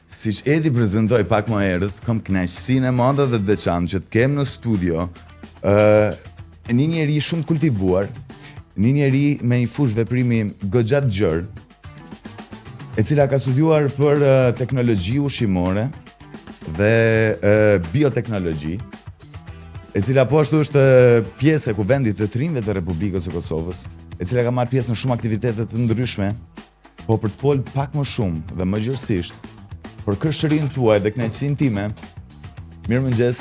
siç Edi prezantoi pak më herët, kam kënaqësinë e madhe dhe të veçantë që të kem në studio një njeri shumë të kultivuar, një njeri me një fushë veprimi goxha të gjerë, e cila ka studiuar për teknologji ushqimore dhe bioteknologji, e cila po ashtu është pjesë e Kuvendit të Trinjve të Republikës së Kosovës, e cila ka marrë pjesë në shumë aktivitete të ndryshme, po për të folë pak më shumë dhe më gjërësisht për kërshërinë tuaj dhe kënaqësinë time. Mirëmëngjes.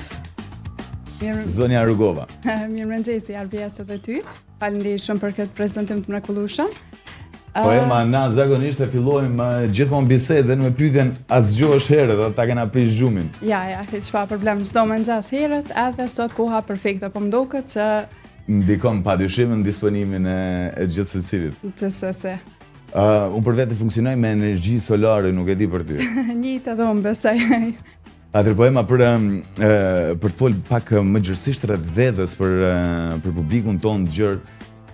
Zonja Rugova. Mirëmëngjes, Arbjes edhe ty. Faleminderit shumë për këtë prezantim të mrekullueshëm. Po na zakonisht e fillojmë gjithmonë bisedën me pyetjen a zgjohesh herët dhe ta kena prish zhumin. Ja, hiç pa problem. Çdo mëngjes herët, edhe sot koha perfekte, po m'duket që ndikon padyshim në disponimin e gjithë secilit. Gjithsesi. Unë për vete funksionoj me energji solare, nuk e di për ty. Njëjtë edhe unë besoj. Atëherë po ema për të folë pak më gjërësisht rreth vetes për publikun tonë të gjerë,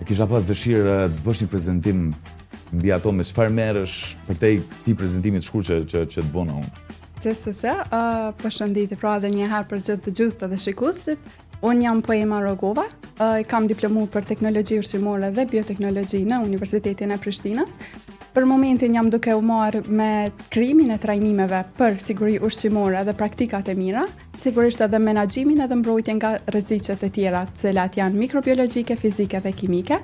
kisha pas dëshirë të bësh një prezantim mbi ato me çfarë merresh për këtij prezantimi të shkurtër që të bëna unë. Gjithsesi, përshëndetje pra edhe një herë për gjithë dëgjuesit dhe shikuesit. Unë jam Poema Rogova, kam diplomu për teknologji ushqimore dhe bioteknologji në Universitetin e Prishtinës. Për momentin jam duke u marrë me krijimin e trajnimeve për siguri ushqimore dhe praktikat e mira, sigurisht edhe menaxhimin edhe mbrojtjen nga rreziqet e tjera, të cilat janë mikrobiologjike, fizike dhe kimike.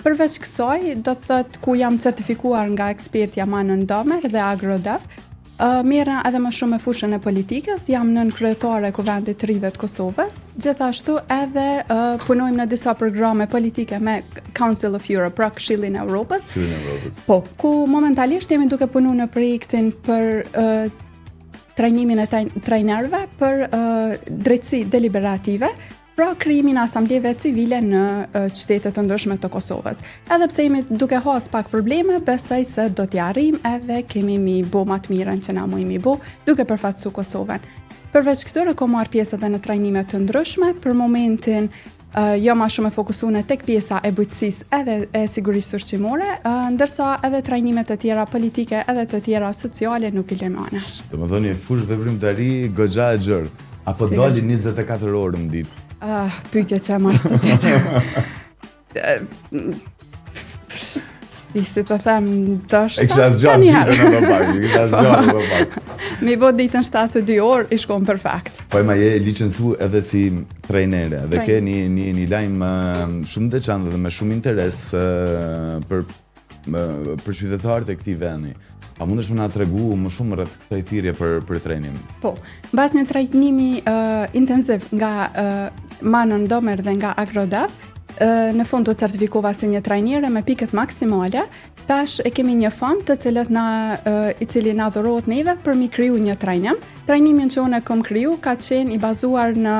Përveç kësaj, do të thotë ku jam certifikuar nga ekspertja Manon Domer dhe AgroDev, merra edhe më shumë me fushën e politikës, jam nën kryetare e Kuvendit të Rive të Kosovës, gjithashtu edhe punojmë në disa programe politike me Council of Europe, pra Këshillin e Evropës. Po, ku momentalisht jemi duke punuar në projektin për trajnimin e trajnerëve për drejtësi deliberative, pra krijimin e asambleve civile në qytete të ndryshme të Kosovës. Edhe pse jemi duke has pak probleme, besoj se do t'i arrijmë edhe kemi mi bo më të mirën që na mujmë bo, duke përfaqësuar Kosovën. Përveç këtyre kam marrë pjesë edhe në trajnime të ndryshme, për momentin jo ma shumë e fokusuar tek pjesa e bujqësisë edhe e sigurisë ushqimore, ndërsa edhe trajnimet e tjera politike edhe të tjera sociale nuk i lëmanash. Domethënë fushë veprimtari goxha e gjerë, apo doli 24 orë në ditë? Pyetje që më shtetit. Si të them, e kisha zgjatë ditën edhe pak, kisha zgjatë edhe pak. Mi bo ditën 72 orë, i shkon perfekt. Po ma je licencu edhe si trajnere, dhe ke një lajm shumë të veçantë dhe me shumë interes për qytetarët e këtij vendi. A mundesh më na tregu më shumë rreth kësaj thirrje për trajnim? Po, mbas një trajnimi intensiv nga Manon Domer dhe nga AgroDev, në fund të certifikova si një trajnere me pikët maksimale. Tash e kemi një fond të i cili na dhurohet neve për mi kriju një trajnim. Trajnimin që unë kam kriju ka qenë i bazuar në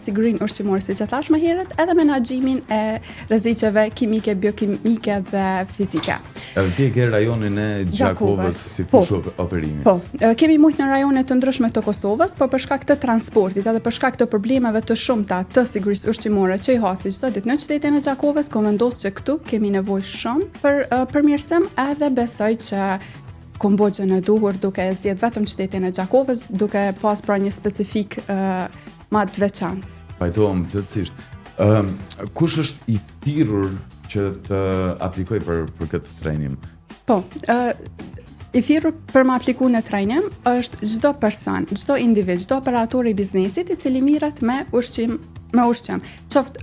sigurinë ushqimore, siç e thash më herët, edhe menaxhimin e rreziqeve kimike, biokimike dhe fizike. Edhe ti ke rajonin e Gjakovës si fushë operimi. Po, kemi shumë në rajone të ndryshme të Kosovës, por për shkak të transportit edhe për shkak të problemeve të shumta të sigurisë ushqimore që i hasi çdo ditë në qytetin e Gjakovës, kam vendosur që këtu kemi nevojë shumë për përmirësim, edhe besoj që Kombogjën e duhur duke e zgjedh vetëm qytetin e Gjakovës, duke pas pra një specifik ma të veçantë. Pajtohem plotësisht. Kush është i thirrur që të aplikoj për këtë trajnim? Po, i thirrur për më apliku në trajnim është çdo person, çdo individ, çdo operator i biznesit i cili mirret me ushqim, qoftë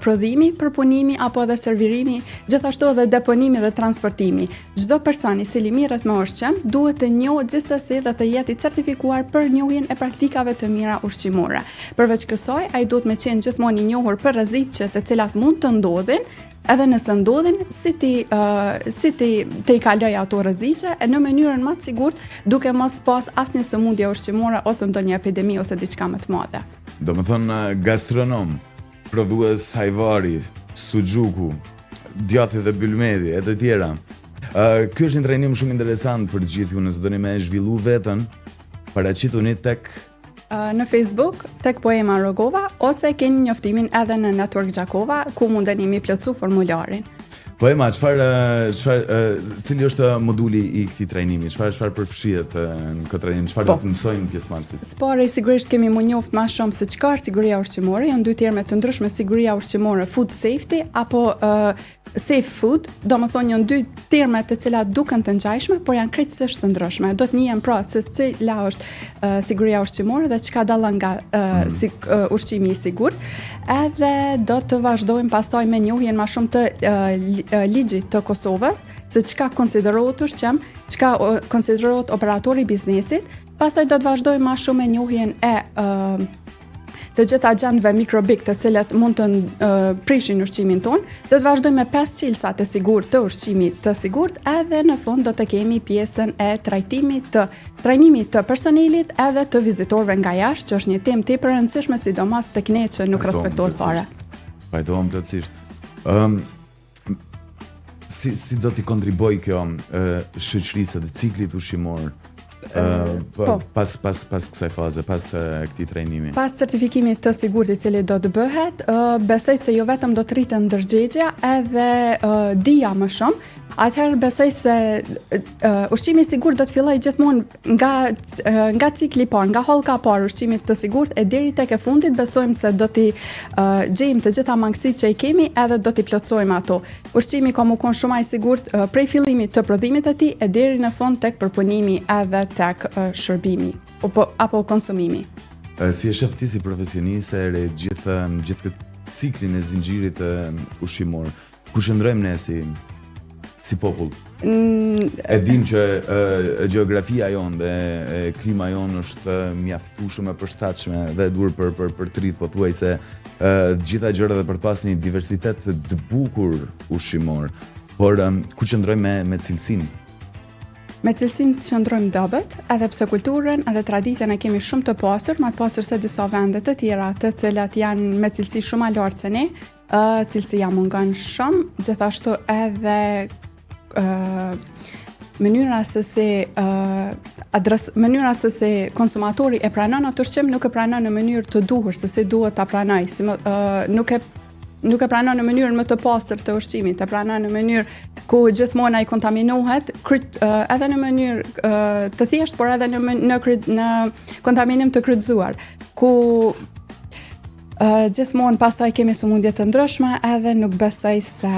prodhimi, përpunimi apo edhe servirimi, gjithashtu edhe deponimi dhe transportimi. Çdo person i cili mirret me ushqim duhet të njohë gjithsesi dhe të jetë i certifikuar për njohjen e praktikave të mira ushqimore. Përveç kësaj, ai duhet me qenë gjithmonë i njohur për rreziqet të cilat mund të ndodhin, edhe nëse ndodhin, si ti kaloj ato rreziqe në mënyrën më të sigurt, duke mos pas asnjë sëmundje ushqimore ose ndonjë epidemi ose diçka më të madhe. Do më thënë gastronom, prodhues hajvari, suxhuku, djathi dhe bylmedi, e të tjera. Ky është një trajnim shumë interesant për të gjithë ju, nëse doni me zhvillu veten, paraqituni tek në Facebook, tek Poema Rogova, ose keni njoftimin edhe në Network Gjakova, ku mundeni mi plotësu formularin. Po Ema, cili është moduli i këtij trajnimi? Çfarë përfshihet në këtë trajnim? Çfarë do të mësojnë pjesëmarrësit? Spore sigurisht kemi më njoft më shumë se çka është siguria ushqimore, janë dy terme të ndryshme, siguria ushqimore, food safety apo safe food, domethënë janë dy terme të cilat duken të ngjashme, por janë krejtësisht të ndryshme. Do të njihen pra se cila është siguria ushqimore dhe çka dallon nga ushqimi i sigurt. Edhe do të vazhdojmë pastaj me njohjen më shumë të ligjit të Kosovës, se çka konsiderohet ushqim, çka konsiderohet operatori i biznesit. Pastaj do të vazhdojmë më shumë me njohjen e të gjitha agentëve mikrobik të cilat mund të prishin ushqimin ton. Do të vazhdojmë me 5 cilësa të sigurt të ushqimit të sigurt, edhe në fund do të kemi pjesën e trajnimit të personelit edhe të vizitorëve nga jashtë, që është një temë tepër e rëndësishme, sidomos tek ne që nuk respektohet fare. Pajtohem plotësisht. Si do t'i kontriboj kjo shoqërisë dhe ciklit ushqimor pas kësaj faze, pas këtij trajnimi? Pas certifikimit të sigurt i cili do të bëhet, besoj se jo vetëm do të rritet ndërgjegjja, edhe dija më shumë. Atëherë besoj se ushqimi i sigurt do të fillojë gjithmonë nga cikli i parë, nga hollka e parë ushqimit të sigurt e deri tek e fundit. Besojmë se do t'i gjejmë të gjitha mangësitë që i kemi edhe do t'i plotësojmë ato. Ushqimi ka më kon shumë i sigurt prej fillimit të prodhimit të tij e deri në fund tek përpunimi edhe tek shërbimi apo konsumimi. Si e shef ti si profesioniste e gjithë këtë ciklin e zinxhirit ushqimor, ku qëndrojmë ne si popull? E dim që gjeografia jonë dhe klima jonë është mjaftueshme e përshtatshme dhe e dur për të rritë, pothuajse gjitha gjërat dhe për të pasur një diversitet të bukur ushqimor. Por ku qëndrojmë me cilësinë? Me cilësinë qëndrojmë dobët, edhe pse kulturën edhe traditën e kemi shumë të pasur, më të pasur se disa vende të tjera, të cilat janë me cilësi shumë më lartë se ne, cilësia mungon shumë, gjithashtu edhe mënyra se si konsumatori e pranon atë ushqim nuk e pranon në mënyrë të duhur se si duhet ta pranoj, nuk e pranon në mënyrën më të pastër të ushqimit, e pranon në mënyrë ku gjithmonë ai kontaminohet, edhe në mënyrë të thjeshtë, por edhe në kontaminim të kryqëzuar, ku gjithmonë pastaj kemi sëmundje të ndryshme, edhe nuk besoj se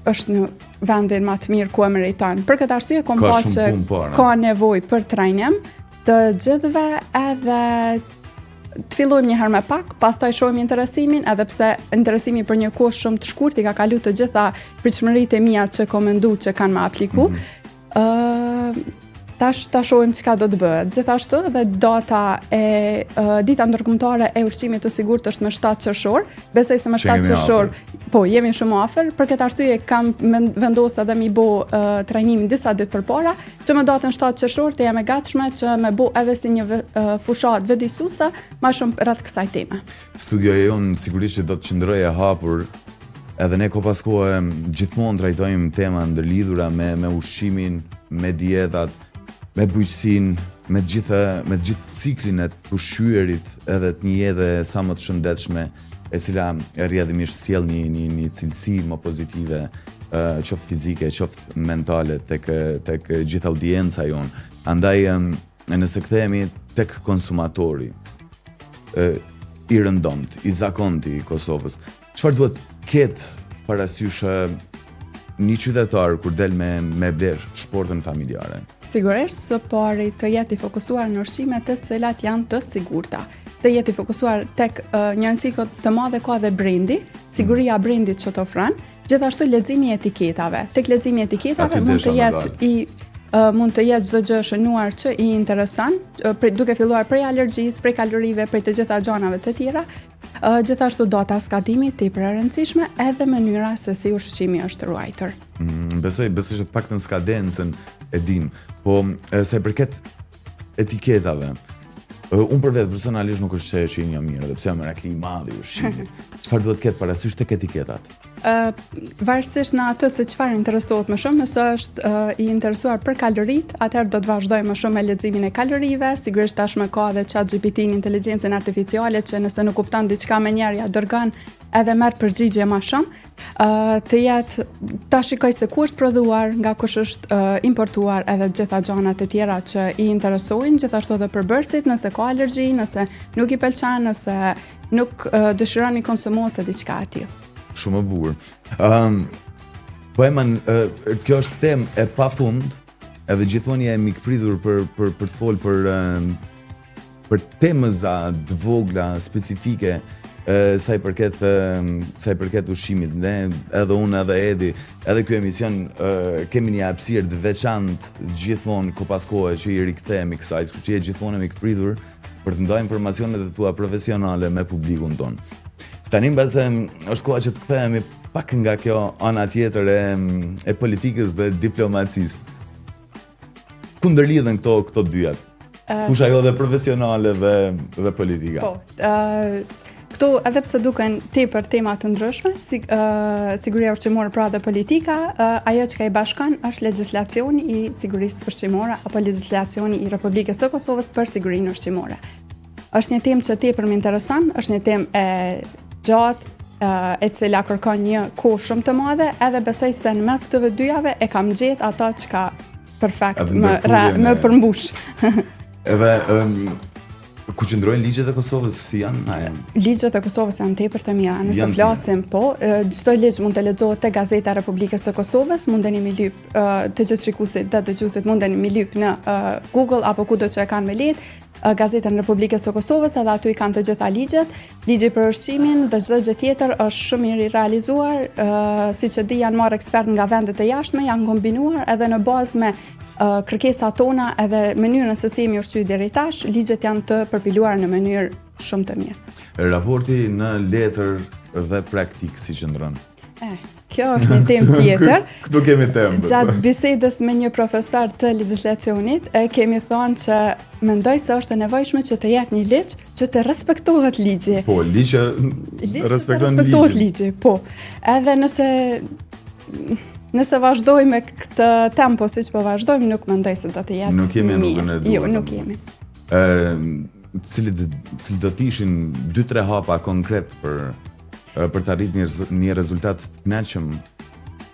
është në vendin më të mirë ku e meriton. Për këtë arsye kom pa që ka nevojë për trajnim të gjithëve, edhe të fillojmë një herë me pak, pastaj shohim interesimin, edhe pse interesimi për një kohë shumë të shkurtë i ka kaluar të gjitha pritshmëritë e mia që kam menduar që kanë më apliku. Tash shohim çka do të bëhet. Gjithashtu edhe dita ndërkombëtare e ushqimit të sigurt është më 7 qershor. Besoj se më 7 qershor, po jemi shumë afër. Për këtë arsye kam vendosur edhe mi bë trajnimin disa ditë përpara, që më datën 7 qershor të jam e gatshme që më bë edhe si një fushat vëdësuese më shumë rreth kësaj teme. Studioja jonë sigurisht që do të qëndrojë e hapur. Edhe ne pas kohë gjithmonë trajtojmë tema ndërlidhura me ushqimin, me dietat, me bujqësinë, me gjithë ciklin e ushqyerit, edhe të një jetë sa më të shëndetshme, e cila rrjedhimisht sjell një cilësi më pozitive, qoftë fizike, qoftë mentale tek gjithë audienca jonë. Andaj nëse kthehemi tek konsumatori i rëndomt, i zakonti i Kosovës, çfarë duhet ketë parasysh një qytetar kur del me bler shportën familjare? Sigurisht, së pari të jetë i fokusuar në ushqime të cilat janë të sigurta. Të jetë i fokusuar tek një rëndësi të madhe ka dhe brendi, siguria brendit që të ofron, gjithashtu leximi i etiketave. Tek leximi i etiketave mund të jetë çdo gjë shënuar që i intereson, duke filluar prej alergjisë, prej kalorive, prej të gjitha gjanave të tjera. Gjithashtu data skatimi tepër e rëndësishme, edhe mënyra se si ushqimi është ruajtur. Besoj që të paktën skadencën e dim, po sa i përket etiketave, unë për vetë personalisht nuk është që i një mirë, dhe pse jam merakli i madh i ushqimit. Çfarë duhet ketë parasysh tek etiketat? Varësisht në atë se çfarë interesohet më shumë, nëse është i interesuar për kalorit, atëherë do të vazhdoj më shumë me leximin e kalorive. Sigurisht tashmë ka edhe ChatGPT-n, inteligjencën artificiale, që nëse nuk kupton diçka më njëherë ja dërgon edhe merr përgjigje më shumë, të jetë ta shikoj se ku është prodhuar, nga kush është importuar, edhe gjitha gjanat e tjera që i interesojnë, gjithashtu edhe përbërësit, nëse ka alergji, nëse nuk i pëlqen, nëse nuk dëshiron i konsumos e diçka e tillë. Shumë e bukur. Po kjo është temë e pafund, edhe gjithmonë je mikpritur për të folur për temëza të vogla specifike sa i përket ushqimit. Ne edhe unë edhe Edi, edhe ky emision kemi një hapësirë të veçantë gjithmonë ko pas kohe që i rikthehemi kësaj, kështu që je gjithmonë mikpritur për të ndarë informacionet e tua profesionale me publikun ton. Tani mbase është koha që të kthehemi pak nga kjo ana tjetër e politikës dhe diplomacisë. Ku ndërlidhen këto dyjat? Kush ajo dhe profesionale dhe politika? Po, këtu edhe pse duken tepër tema të ndryshme, siguria ushqimore pra dhe politika, ajo që ka i bashkan është legjislacioni i sigurisë ushqimore apo legjislacioni i Republikës së Kosovës për sigurinë ushqimore. Është një temë që tepër më intereson, është një temë e gjatë, e cila kërkon një kohë shumë të madhe, edhe besoj se në mes këtyre dyjave e kam gjetë ato që ka perfekt më përmbush. Edhe ku qëndrojnë ligjet e Kosovës, si janë? Ligjet e Kosovës janë tepër të mira. Nëse flasim, çdo ligj mund të lexohet te Gazeta e Republikës së Kosovës, mundeni mi lyp të gjithë shikuesit dhe dëgjuesit mundeni mi lyp në Google apo kudo që e kanë me lehtë Gazetën e Republikës së Kosovës, edhe aty i kanë të gjitha ligjet. Ligji për ushqimin dhe çdo gjë tjetër është shumë mirë i realizuar, siç e di janë marrë ekspert nga vendet e jashtme, janë kombinuar edhe në bazë me kërkesat tona edhe mënyrën se si jemi ushqyer deri tash, ligjet janë të përpiluar në mënyrë shumë të mirë. Raporti në letër dhe praktik si qëndron? Kjo është një temë tjetër. Këtu kemi temë. Gjatë bisedës me një profesor të legjislacionit, kemi thënë që mendoj se është e nevojshme që të jetë një ligj që të respektohet ligji. Po, ligji respektohet ligji, po. Edhe nëse vazhdojmë me këtë tempo siç po vazhdojmë, nuk mendoj se do të jetë. Nuk jemi në rrugën e duhur. Jo, nuk jemi. Cili do të ishin 2-3 hapa konkret për të arritur një rezultat të kënaqshëm?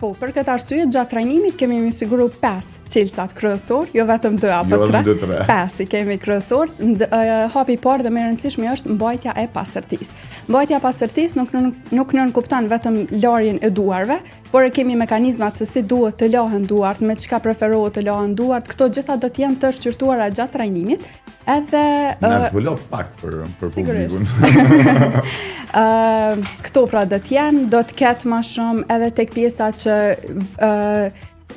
Po, për këtë arsye, gjatë trajnimit kemi mi siguru 5 cilësat kryesor, jo vetëm 2 apo 3. 5 i kemi kryesor. Hapi i parë dhe më i rëndësishmi është mbajtja e pastërtisë. Mbajtja e pastërtisë nuk nënkupton vetëm larjen e duarve, por e kemi mekanizmat se si duhet të lahen duart, me çka preferohet të lahen duart. Këto gjitha do të jenë të shqyrtuara gjatë trajnimit. Edhe na zbulon pak për publikun. Këto pra do të jenë, do të ketë më shumë edhe tek pjesa që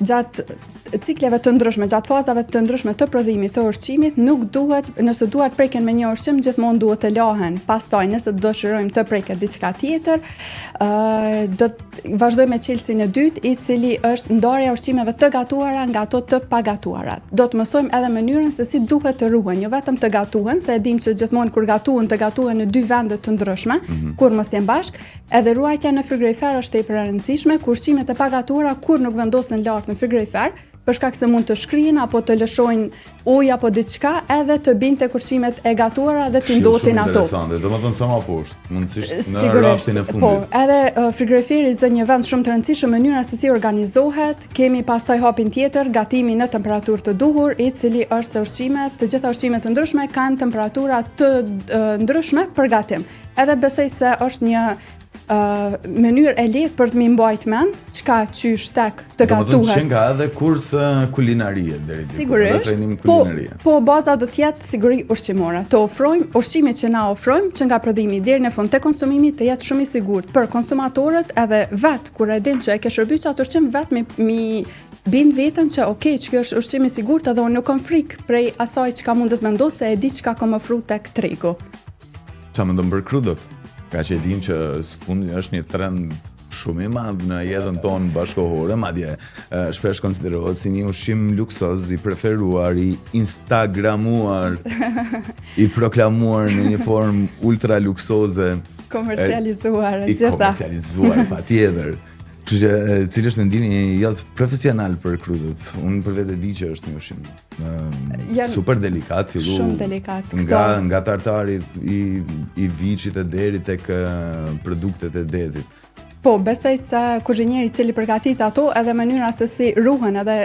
gjatë cikleve të ndryshme, gjatë fazave të ndryshme të prodhimit të ushqimit, nuk duhet, nëse duhet preken me një ushqim, gjithmonë duhet të lahen. Pastaj, nëse dëshirojmë të preket diçka tjetër, do të vazhdojmë me çelësin e dytë, i cili është ndarja ushqimeve të gatuara nga ato të pagatuara. Do të mësojmë edhe mënyrën se si duhet të ruhen, jo vetëm të gatuhen, se e dim që gjithmonë kur gatuhen të gatuhen në 2 vende të ndryshme, kur mos jenë bashk, edhe ruajtja në frigorifer është tepër e rëndësishme, kur ushqimet e pagatuara kur nuk vendosen lart në frigorifer, për shkak se mund të shkrihen apo të lëshojnë ujë apo diçka, edhe të binë tek ushqimet e gatuara dhe të ndotin ato. Interesante, domethënë sa më poshtë, mundësisht në raftin e fundit. Po, edhe frigoriferi zë një vend shumë të rëndësishëm mënyra se si organizohet. Kemi pastaj hapin tjetër, gatimi në temperaturë të duhur, i cili është se ushqimet, të gjitha ushqimet të ndryshme kanë temperatura të ndryshme për gatim. Edhe besoj se është një mënyrë e lehtë për të më mbajt mend çka qysh tek të gatuhet. Do të thonë nga edhe kurs kulinarie deri diku. Sigurisht. Po baza do të jetë siguri ushqimore. Të ofrojmë ushqimet që na ofrojmë, që nga prodhimi deri në fund te konsumimi të jetë shumë i sigurt për konsumatorët, edhe vet kur e din që e ke shërbyer atë ushqim vet mi bind veten që okay, që kjo është ushqim i sigurt, edhe unë nuk kam frikë prej asaj çka mund të vendos se e di çka kam ofruar tek tregu. Çfarë mendon për krudot? Ka që e dim që sfundi është një trend shumë i madh në jetën tonë bashkëkohore, madje shpesh konsiderohet si një ushqim luksoz i preferuar, i instagramuar, i proklamuar në një formë ultra luksoze, komercializuar, gjitha. Komercializuar patjetër. Kështu që cili është mendimi jot profesional për krudët? Unë për vetë di që është një ushqim super delikat, fillu shumë delikat. nga tartari i viçit e deri tek produktet e detit. Po, besoj se kuzhinieri i cili përgatit ato edhe mënyra se si ruhen edhe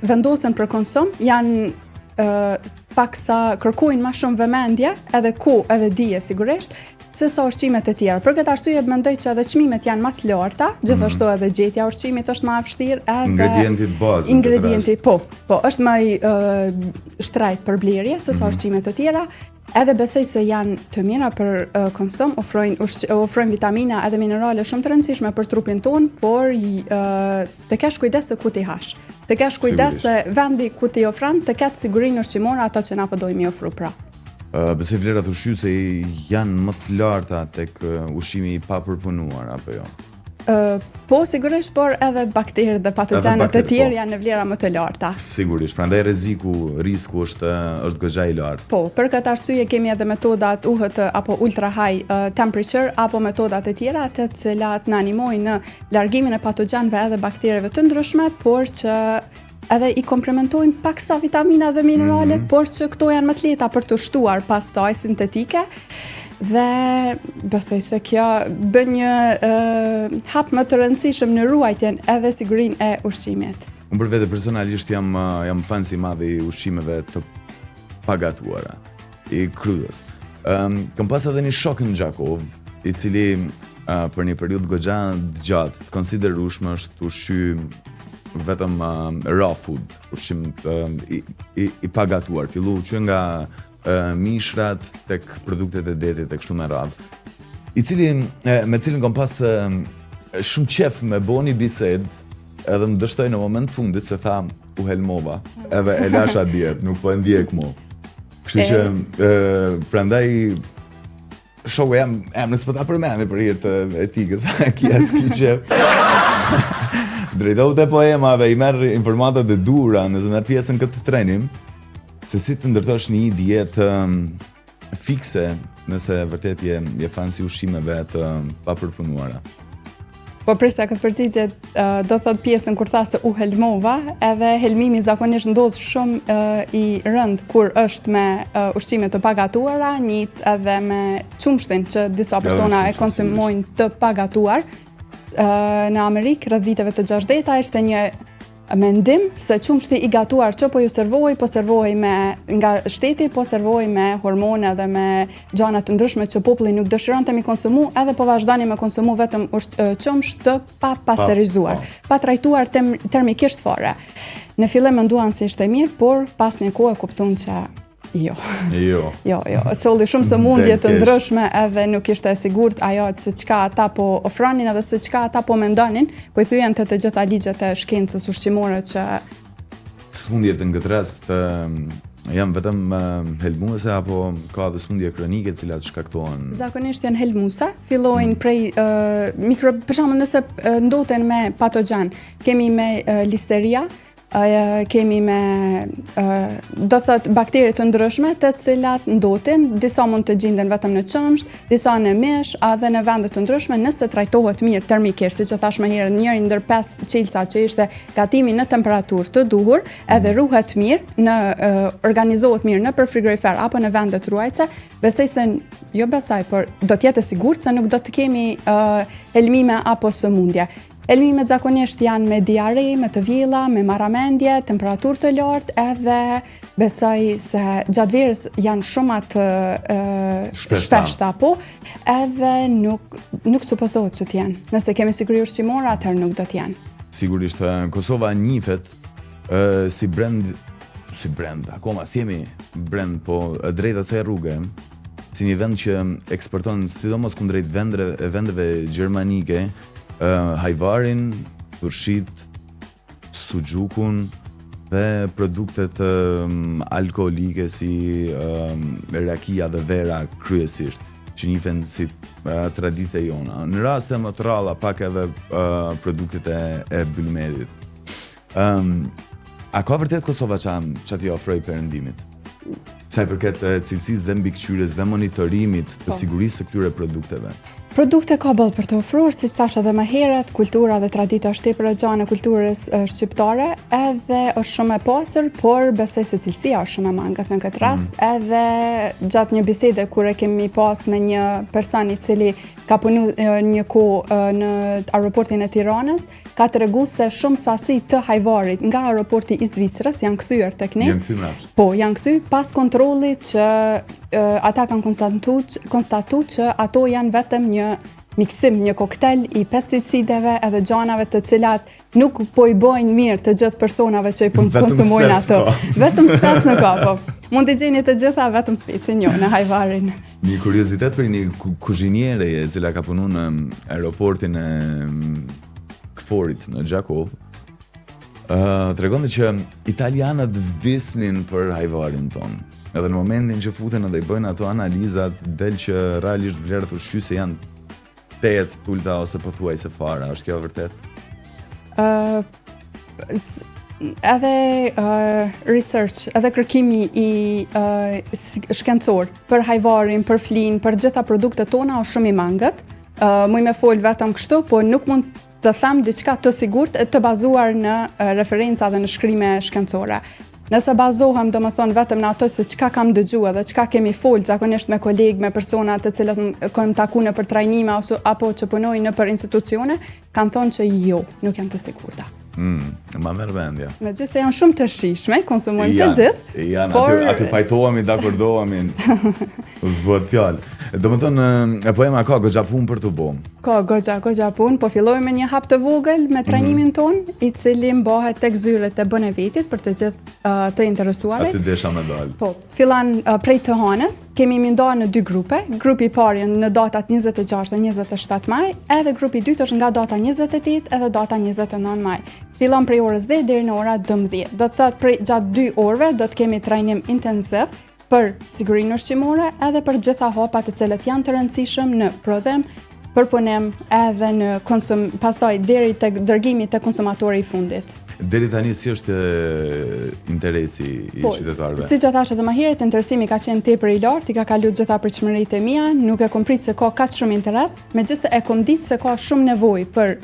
vendosen për konsum janë paksa kërkojnë më shumë vëmendje edhe edhe dije sigurisht se sa ushqimet e tjera. Për këtë arsye mendoj që edhe çmimet janë më të larta, gjithashtu edhe gjetja e ushqimit është më e vështirë edhe ingredienti po, është më i shtrejt për blerje se sa ushqimet e tjera. Edhe besoj se janë të mira për konsum, ofrojnë vitamina edhe minerale shumë të rëndësishme për trupin tonë, por të kesh kujdes se ku ti hash. Të kesh kujdes se vendi ku ti ofron të ketë sigurinë ushqimore ato që na po dojmë i ofru pra. Besoj vlerat ushqyese janë më të larta tek ushqimi i papërpunuar apo jo? Po, sigurisht, por edhe bakteret dhe patogjenet e tjerë janë në vlera më të larta. Sigurisht, prandaj risku është goxha i lartë. Po, për këtë arsye kemi edhe metodat UHT apo ultra high temperature apo metodat e tjera të cilat na animojnë në largimin e patogjenëve edhe baktereve të ndryshme, por që edhe i komplementojnë paksa vitamina dhe minerale, por që këto janë më të lehta për të shtuar pastaj sintetike. Dhe besoj se kjo bën një hap më të rëndësishëm në ruajtjen edhe sigurinë e ushqimit. Unë për vete personalisht jam fan i madh i ushqimeve të pagatuara, i krudës. Kam pas edhe një shok në Gjakov, i cili për një periudhë goxha të gjatë të konsiderueshme është ushqy vetëm raw food, ushqim i pagatuar, fillu që nga mishrat tek produktet e detit tek kështu me radhë. Me cilin kam pas shumë qef me boni bisedë, edhe më dështoj në moment fundit se tha u helmova, edhe e lasha dietë, nuk po e ndjek mu. Kështu që prandaj shoku jam nëse po ta përmend për hir të etikës, ki qef. Drejtohu te poemave, i merr informatat e duhura nëse merr pjesën këtë trajnim, se si të ndërtosh një dietë fikse nëse vërtet je fan si ushqimeve të papërpunuara. Po prisa këtë përgjigje do thot pjesën kur tha se u helmova, edhe helmimi zakonisht ndodh shumë i rënd kur është me ushqime të pagatuara, njët edhe me qumshtin që disa persona e konsumojnë të pagatuar. Në Amerikë rreth viteve të 60-ta ishte një mendim se qumshti i gatuar që po ju servohej nga shteti, po servohej me hormone dhe me gjana të ndryshme që populli nuk dëshironte mi konsumu, edhe po vazhdoni me konsumu vetëm qumsht të pa pasterizuar, pa trajtuar termikisht fare. Në fillim menduan se ishte mirë, por pas një kohë kuptuan që jo. Solli shumë sëmundje të ndryshme edhe nuk ishte e sigurt ajo se çka ata po ofronin edhe se çka ata po mendonin, po i thyen të gjitha ligjet e shkencës ushqimore që sëmundjet në këtë rast janë vetëm helmuese apo ka edhe sëmundje kronike të cilat shkaktohen? Zakonisht janë helmuese, fillojnë prej për shembull nëse ndoten me patogjen, kemi me listeria, kemi me do thot bakteri të ndryshme të cilat ndoten, disa mund të gjenden vetëm në qumsht, disa në mish, edhe në vende të ndryshme nëse trajtohet mirë termikisht, siç e thash më herët, njëri ndër 5 çelësa që ishte gatimi në temperaturë të duhur, edhe ruhet mirë, organizohet mirë në frigorifer apo në vende të ruajtse, besoj se por do të jetë e sigurt se nuk do të kemi helmime apo sëmundje. Helmimet zakonisht janë me diare, me të vjella, me marramendje, temperaturë të lartë, edhe besoj se gjatë verës janë shumë të shpeshta, po, edhe nuk supozohet që t'janë. Nëse kemi siguri ushqimore, atëherë nuk do t'janë. Sigurisht, Kosova njihet si brend, akoma si jemi brend, po drejt asaj rruge, si një vend që eksporton sidomos kundrejt vendeve gjermanike, hajvarin, turshit, sugjukun dhe produktet alkoholike si rakia dhe vera kryesisht, që njihen si tradite jona. Në raste më të rralla pak edhe produktet e Bylmedit. A ka vërtet Kosova që t'i ofroj perëndimit? Sa i përket cilësisë dhe mbikëqyrjes dhe monitorimit të sigurisë së këtyre produkteve? Produkte ka bëllë për të ofruar, si stash edhe më herët, kultura dhe tradita është tepër e gjanë e kulturës shqiptare, edhe është shumë e pasër, por besoj se cilësia është shumë e mangët në këtë rast, edhe gjatë një bisede kur e kemi pas me një person i cili ka punu një kohë në aeroportin e Tiranës, ka tregu se shumë sasi të hajvarit nga aeroporti i Zvicrës janë kthyer tek ne. Po, janë kthy pas kontrollit që ata kanë konstatu që ato janë vetëm një miksim, një koktel i pesticideve edhe gjanave të cilat nuk po i bojnë mirë të gjithë personave që i konsumojnë ato. Vetëm spes në ka, po. Mund të gjeni të gjitha vetëm specin jo në hajvarin. Një kuriozitet për një kuzhinjere e cila ka punu në aeroportin e Këforit në Gjakov, tregonte që italianët vdisnin për hajvarin tonë. Edhe në momentin që futen edhe i bëjnë ato analizat, del që realisht vlerat ushqyese janë 8 tulta ose pothuajse fara. Është kjo vërtet? Edhe research, edhe kërkimi i shkencor për hajvarin, për flin, për gjitha produktet tona është shumë i mangët. Muj me fol vetëm kështu, po nuk mund të them diçka të sigurt të bazuar në referenca dhe në shkrime shkencore. Nëse bazohem do më thonë vetëm në ato se çka kam dëgjuar dhe çka kemi folë zakonisht me kolegë, me persona të cilët kam taku në për trajnime apo që punojnë në për institucione, kanë thonë që jo, nuk janë të sigurta. Ma merr mendja. Megjithëse janë shumë të shijshme, konsumojnë të gjithë. Janë, aty fajtohemi, dakordohemi. Zbot fjalë. Domethënë, po ema ka goxha punë për të bo. Ka goxha punë, po filloj me një hap të vogël me trajnimin ton, i cili mbahet tek zyrët e Bonevetit për të gjithë të interesuarve. Aty desha me dal. Po, fillan prej të hanës, kemi ndarë në 2 grupe. Grupi i parë janë në datat 26 dhe 27 maj, edhe grupi i dytë është nga data 28 edhe data 29 maj. Fillon prej orës 10 deri në ora 12. Do të thotë gjatë 2 orëve do të kemi trajnim intensiv për sigurinë ushqimore edhe për gjitha hapat të cilët janë të rëndësishëm në prodhim, përpunim edhe në konsum, pastaj deri tek dërgimi te konsumatori i fundit. Deri tani si është interesi i qytetarëve? Siç e thash edhe më herët, interesimi ka qenë tepër i lartë, i ka kaluar gjitha pritshmëritë e mia, nuk e kom prit se ka kaq shumë interes, megjithëse e kom ditë se ka shumë nevojë për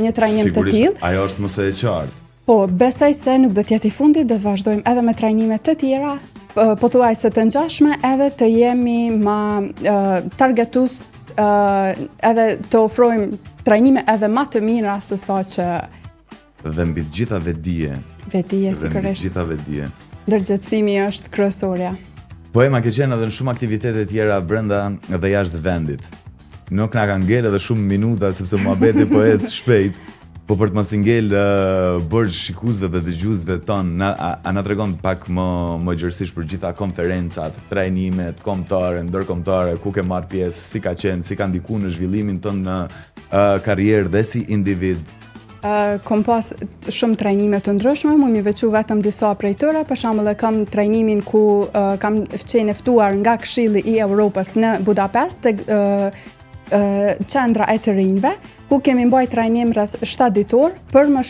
një trajnim të tillë. Sigurisht, ajo është më së e qartë. Po, besoj se nuk do të jetë i fundit, do të vazhdojmë edhe me trajnime të tjera, pothuajse të ngjashme, edhe të jemi më targetues, edhe të ofrojmë trajnime edhe më të mira se sa që dhe mbi të gjitha vedije. Sigurisht. Ndërgjegjësimi është kryesorja. Po ema ke qenë edhe në shumë aktivitete tjera brenda dhe jashtë vendit. Nuk na ka ngel edhe shumë minuta sepse muhabeti po ecë shpejt, po për të mos i ngel bërë shikuesve dhe dëgjuesve tonë, a na tregon pak më gjërësisht për gjitha konferencat, trajnimet kombëtare, ndërkombëtare, ku ke marrë pjesë, si ka qenë, si ka ndikuar në zhvillimin tënd në karrierë dhe si individ? Kom pas shumë trajnime të ndryshme, mu mi veçu vetëm disa prej tyre, për shembull e kam trajnimin ku kam qenë ftuar nga Këshilli i Evropës në Budapest, tek qendra e të rinjve, ku kemi mbajtur trajnim rreth 7 ditor për më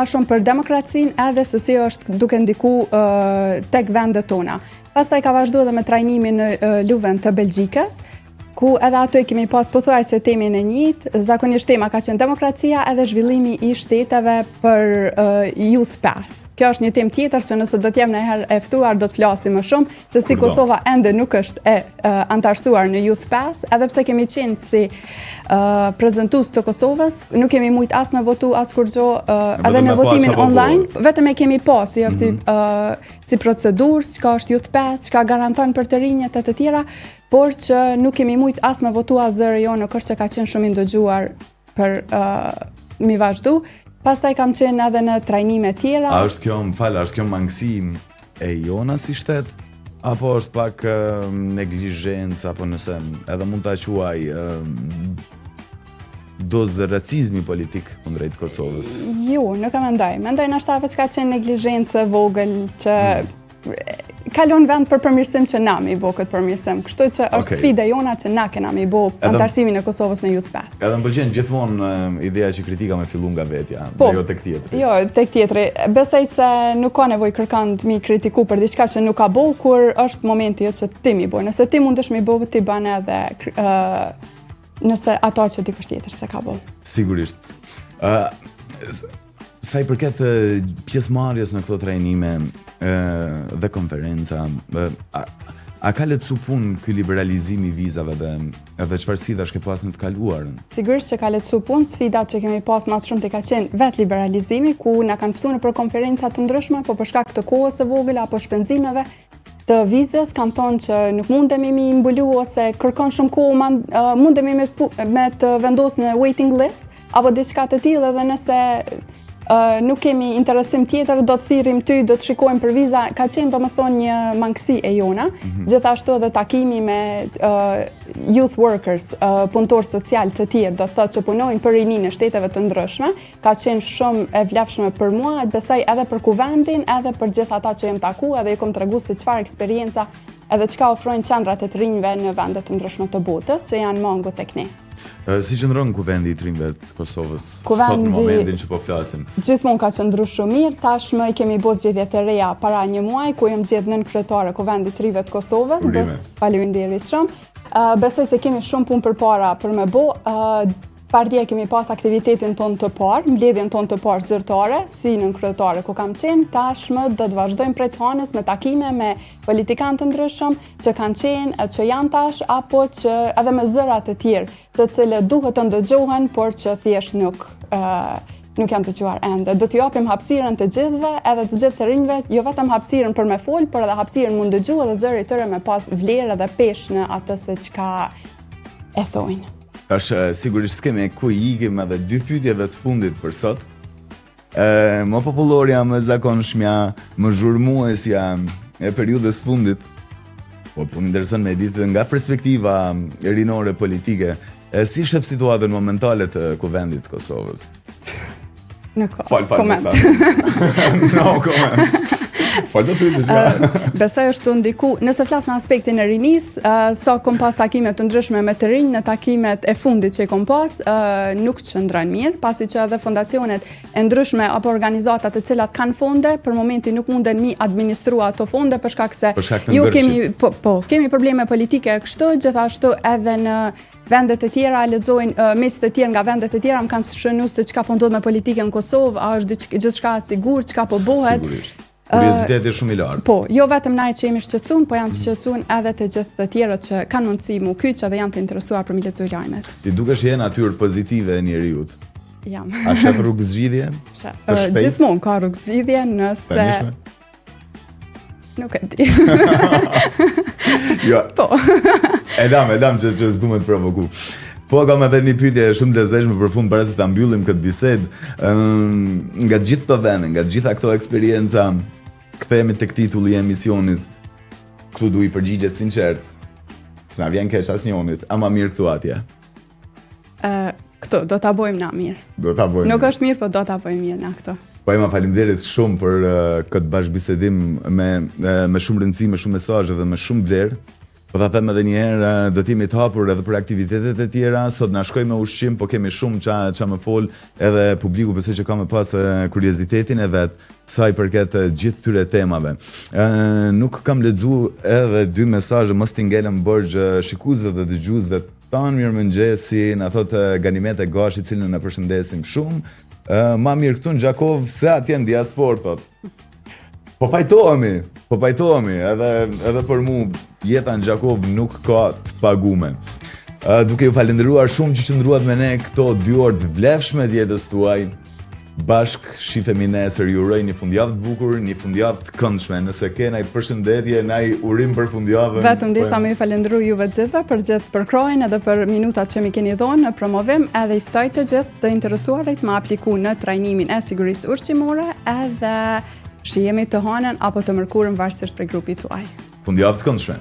shumë për demokracinë edhe se si është duke ndikuar tek vendet tona. Pastaj ka vazhduar edhe me trajnimin në Leuven të Belgjikës, ku edhe ato e kemi pas pothuajse temin e njëjtë, zakonisht tema ka qenë demokracia edhe zhvillimi i shteteve për Youth Pass. Kjo është një temë tjetër që nëse do të jem ndonjëherë e ftuar do të flasim më shumë, se si Kosova ende nuk është e antarësuar në Youth Pass, edhe pse kemi qenë si prezantues të Kosovës, nuk kemi mujt as me votu as kur gjë, edhe në votimin online, vetëm e kemi pas si procedurë, çka është Youth Pass, çka garanton për të rinjët e të tjera, por që nuk kemi mujt as me votu as zëri jo në kërë që ka qenë shumë i ndëgjuar për mi vazhdu. Pastaj kam qenë edhe në trajnime tjera. A është kjo mangësi e jona si shtet? Apo është pak neglizhencë, apo nëse edhe mund ta quaj dozë racizmi politik kundrejt Kosovës? Jo, nuk e mendoj. Mendoj nashta veç ka qenë neglizhencë vogël që kalon vend për përmirësim që na me i bo këtë përmirësim. Kështu që është sfida jona që na kena me i bo antarësimin e Kosovës në Youth Pass. Edhe më pëlqen gjithmonë ideja që kritika me fillu nga vetja, po, dhe jo tek tjetri. Jo, tek tjetri. Besoj se nuk ka nevojë kërkand mi kritiku për diçka që nuk ka bo, kur është momenti që ti mi bo. Nëse ti mundesh mi bo, ti bane edhe nëse ato që dikush tjetër se ka bo. Sigurisht. Sa i përket pjesëmarrjes në këto trajnime dhe konferenca, a ka lehtësu punë ky liberalizimi i vizave dhe çfarë sfidash ke pas në të kaluarën? Sigurisht që ka lehtësu punë, sfidat që kemi pas më shumë ka qenë vetë liberalizimi, ku na kanë ftuar për konferenca të ndryshme, po për shkak të kohës së vogël apo shpenzimeve të vizës, kanë thonë që nuk mundemi mi mbulu ose kërkon shumë kohë, mundemi me të vendos në waiting list apo diçka të tillë, edhe nëse nuk kemi interesim tjetër, do të thirrim ty, do të shikojmë për viza, ka qenë domethënë një mangësi e jona. Gjithashtu edhe takimi me youth workers, punëtorë social të tjerë, do të thotë që punojnë për rininë e shteteve të ndryshme, ka qenë shumë e vlefshme për mua, besoj edhe për kuvendin, edhe për gjithë ata që jem taku, edhe i kom tregu se çfarë eksperienca edhe çka ofrojnë qendrat e të rinjve në vende të ndryshme të botës, që janë mangu tek ne. Si qëndron kuvendi i të rinjve të Kosovës sot në momentin që po flasim? Gjithmonë ka qëndruar shumë mirë, tashmë i kemi bërë zgjedhje të reja para një muaji, ku jam zgjedhur nën kryetare kuvendit të rinjve të Kosovës. Faleminderit shumë. Besoj se kemi shumë punë përpara për me bë. Partia kemi pas aktivitetin ton të parë, mbledhjen ton të parë zyrtare, si në kryetare ku kam qenë, tashmë do të vazhdojmë prej hanës me takime me politikanë të ndryshëm që kanë qenë, që janë tash, apo që edhe me zëra të tjerë, të cilët duhet të ndëgjohen, por që thjesht nuk janë të dëgjuar ende. Do t'ju japim hapësirën të gjithëve, edhe të gjithë të rinjve, jo vetëm hapësirën për me fol, por edhe hapësirën mund dëgju edhe zëri i tyre me pas vlerë dhe peshë në atë se çka e thojnë. Sigurisht s'kemi ku ikim edhe 2 pyetjeve të fundit për sot. Më popullorja, më zakonshmja, më zhurmuesja e periudhës fundit, po më intereson me ditë nga perspektiva rinore politike, si shef situatën momentale të kuvendit të Kosovës? Koment. No, koment. Besoj është të ndiku, nëse flas në aspektin e rinisë, sa kom pas takime të ndryshme me të rinj, në takimet e fundit që i kom pas, nuk qëndrojnë mirë, pasi që edhe fondacionet e ndryshme apo organizatat të cilat kanë fonde, për momentin nuk munden mi administrua ato fonde, për shkak se ju kemi probleme politike kështu, gjithashtu edhe në vendet e tjera lexojnë mesë të tjerë nga vendet e tjera më kanë shënuar se çka po ndodh me politikën në Kosovë, a është gjithçka sigurt, çka po bëhet. Kurioziteti shumë i lartë. Po, jo vetëm na që jemi shqetësuar, po janë të shqetësuar edhe të gjithë të tjerët që kanë mundësi mu kyç edhe janë të interesuar për mi lexuar lajmet. Ti dukesh je natyrë pozitive e njeriut. Jam. A shef rrugë zgjidhje? Gjithmonë ka rrugë zgjidhje nëse nuk e di. Jo. Po. E dam që s'du me të provoku. Po, kam edhe një pyetje shumë të lezetshme për fund para se ta mbyllim këtë bisedë. Nga gjithë këto vende, nga gjitha këto eksperienca, kthehemi tek titulli i emisionit. Këtu du i përgjigjet sinqert. S'na vjen keq asnjëonit, ama mirë këtu atje. Këtu do ta bëjmë na mirë. Do ta bëjmë. Nuk është mirë, po do ta bëjmë mirë na këtu. Po ema faleminderit shumë për këtë bashkëbisedim me shumë rëndësi, me shumë mesazhe dhe me shumë vlerë. Po ta them edhe një herë, do t'jemi të hapur edhe për aktivitetet e tjera, sot na shkoj me ushqim, po kemi shumë ça më fol, edhe publiku besoj që ka më pas kuriozitetin e vet sa i përket gjithë këtyre temave. Nuk kam lexuar edhe 2 mesazhe, mos t'i ngelëm borxh shikuesve dhe dëgjuesve tan mirëmëngjesi, na thotë Ganimete Gashi, i cilin ne përshëndesim shumë. Ma mirë këtu në Gjakov se atje në diaspor, thot. Po pajtohemi, edhe për mu jeta në Gjakov nuk ka të pagume. Duke ju falendëruar shumë që qëndruat me ne këto 2 orë të vlefshme të jetës tuaj, bashk shifemi nesër, ju uroj një fundjavë të bukur, një fundjavë të këndshme, nëse ke naj përshëndetje, naj urim për fundjavën. Vetëm dishta me ju falendëru juve të gjithve për gjithë përkrojnë edhe për minutat që mi keni dhonë në promovim, edhe i ftoj të gjithë të interesuarit me apliku në trajnimin e sigurisë ushqimore edhe shihemi të hanën apo të mërkurën varësisht për grupit tuaj. Fundjavë të këndshme.